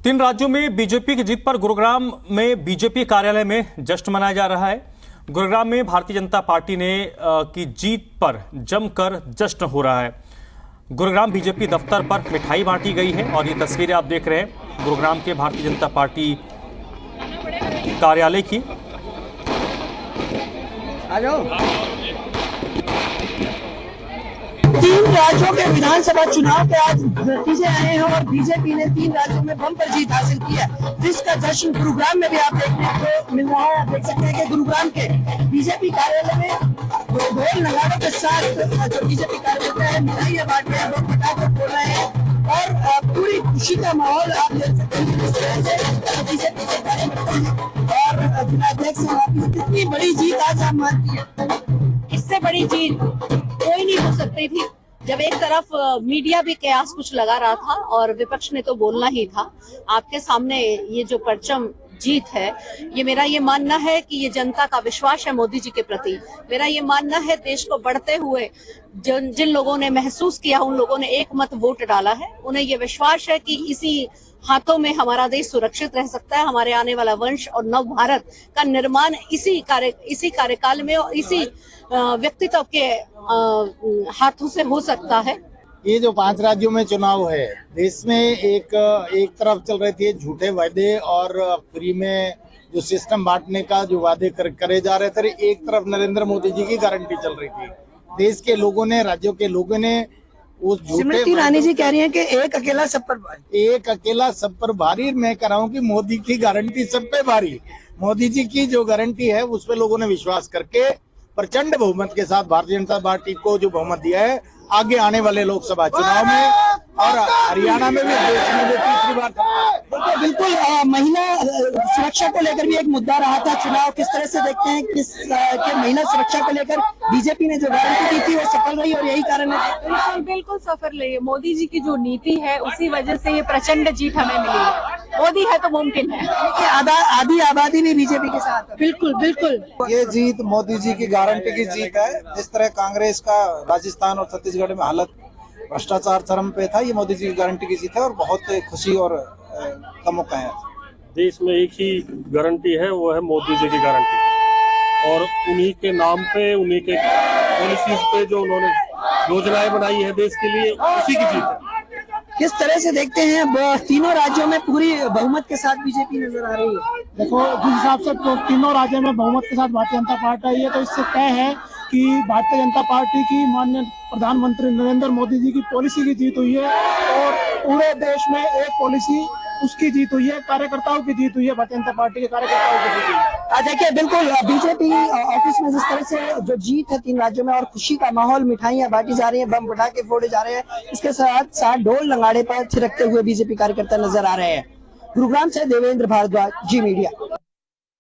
तीन राज्यों में बीजेपी की जीत पर गुरुग्राम में बीजेपी कार्यालय में जश्न मनाया जा रहा है। गुरुग्राम में भारतीय जनता पार्टी ने की जीत पर जमकर जश्न हो रहा है। गुरुग्राम बीजेपी दफ्तर पर मिठाई बांटी गई है और ये तस्वीरें आप देख रहे हैं गुरुग्राम के भारतीय जनता पार्टी कार्यालय की। तीन राज्यों के विधानसभा चुनाव के आज नतीजे आए हैं और बीजेपी ने तीन राज्यों में बम्पर जीत हासिल की है, जिसका जश्न गुरुग्राम में भी आप देखने को मिल रहा है। आप देख सकते हैं कि गुरुग्राम के बीजेपी कार्यालय में ढोल नगाड़ों के साथ जो बीजेपी कार्यकर्ता है मिठाइयां बांट रहे हैं, लोग पटाखे फोड़ रहे हैं और पूरी खुशी का माहौल आप देख सकते हैं। इस तरह से बीजेपी के कार्यकर्ता हैं और जिलाध्यक्ष कितनी बड़ी जीत आज आप मानती है? इससे बड़ी जीत कोई नहीं हो सकती थी। जब एक तरफ मीडिया भी कयास कुछ लगा रहा था और विपक्ष ने तो बोलना ही था, आपके सामने ये जो परचम जीत है, ये मेरा ये मानना है कि ये जनता का विश्वास है मोदी जी के प्रति। मेरा ये मानना है देश को बढ़ते हुए जिन लोगों ने महसूस किया, उन लोगों ने एक मत वोट डाला है, उन्हें ये विश्वास है कि इसी हाथों में हमारा देश सुरक्षित रह सकता है। हमारे आने वाला वंश और नव भारत का निर्माण इसी कार्यकाल में और इसी व्यक्तित्व के हाथों से हो सकता है। ये जो 5 राज्यों में चुनाव है, देश में एक तरफ चल रहे थे झूठे वादे और फ्री में जो सिस्टम बांटने का जो वादे करे जा रहे थे, एक तरफ नरेंद्र मोदी जी की गारंटी चल रही थी। देश के लोगों ने, राज्यों के लोगों ने उस झूठे ईरानी जी कह रही हैं कि एक अकेला सब पर भारी। एक अकेला सब पर भारी। मैं कह रहा हूँ कि मोदी की गारंटी सब पे भारी। मोदी जी की जो गारंटी है उस पर लोगों ने विश्वास करके प्रचंड बहुमत के साथ भारतीय जनता पार्टी को जो बहुमत दिया है, आगे आने वाले लोकसभा चुनाव में और हरियाणा में भी देश में तीसरी बार बिल्कुल महिला सुरक्षा को लेकर भी एक मुद्दा रहा था। चुनाव किस तरह से देखते हैं कि महिला सुरक्षा को लेकर बीजेपी ने जो गारंटी दी थी वो सफल रही और यही कारण है? बिल्कुल सफल रही है। मोदी जी की जो नीति है उसी वजह से ये प्रचंड जीत हमें मिली है। मोदी है तो मुमकिन है। आधी आबादी भी बीजेपी के साथ। बिल्कुल बिल्कुल ये जीत मोदी जी की गारंटी की जीत है। जिस तरह कांग्रेस का राजस्थान और छत्तीसगढ़ में हालत भ्रष्टाचार चरम पे था, ये मोदी जी की गारंटी की जीत है और बहुत खुशी और का मौका है। देश में एक ही गारंटी है, वो है मोदी जी की गारंटी और उन्हीं के नाम पे, उन्हीं के पॉलिसीज पे जो उन्होंने योजनाएं बनाई है देश के लिए, उसी की जीत है। किस तरह से देखते हैं तीनों राज्यों में पूरी बहुमत के साथ बीजेपी नजर आ रही है? देखो, जिस हिसाब से तीनों राज्यों में बहुमत के साथ भारतीय जनता पार्टी आई है, तो इससे तय है कि भारतीय जनता पार्टी की माननीय प्रधानमंत्री नरेंद्र मोदी जी की पॉलिसी की जीत हुई है और पूरे देश में एक पॉलिसी उसकी जीत हुई है, कार्यकर्ताओं की जीत हुई है, भारतीय जनता पार्टी के कार्यकर्ताओं की जीत हुई है। देखिए, बिल्कुल बीजेपी ऑफिस में जिस तरह से जो जीत है तीन राज्यों में और खुशी का माहौल, मिठाइयां बांटी जा रही हैं, बम पटाखे फोड़े जा रहे हैं, इसके साथ साथ ढोल नगाड़े पर थिरकते हुए बीजेपी कार्यकर्ता नजर आ रहे हैं। गुरुग्राम से देवेंद्र भारद्वाज, जी मीडिया।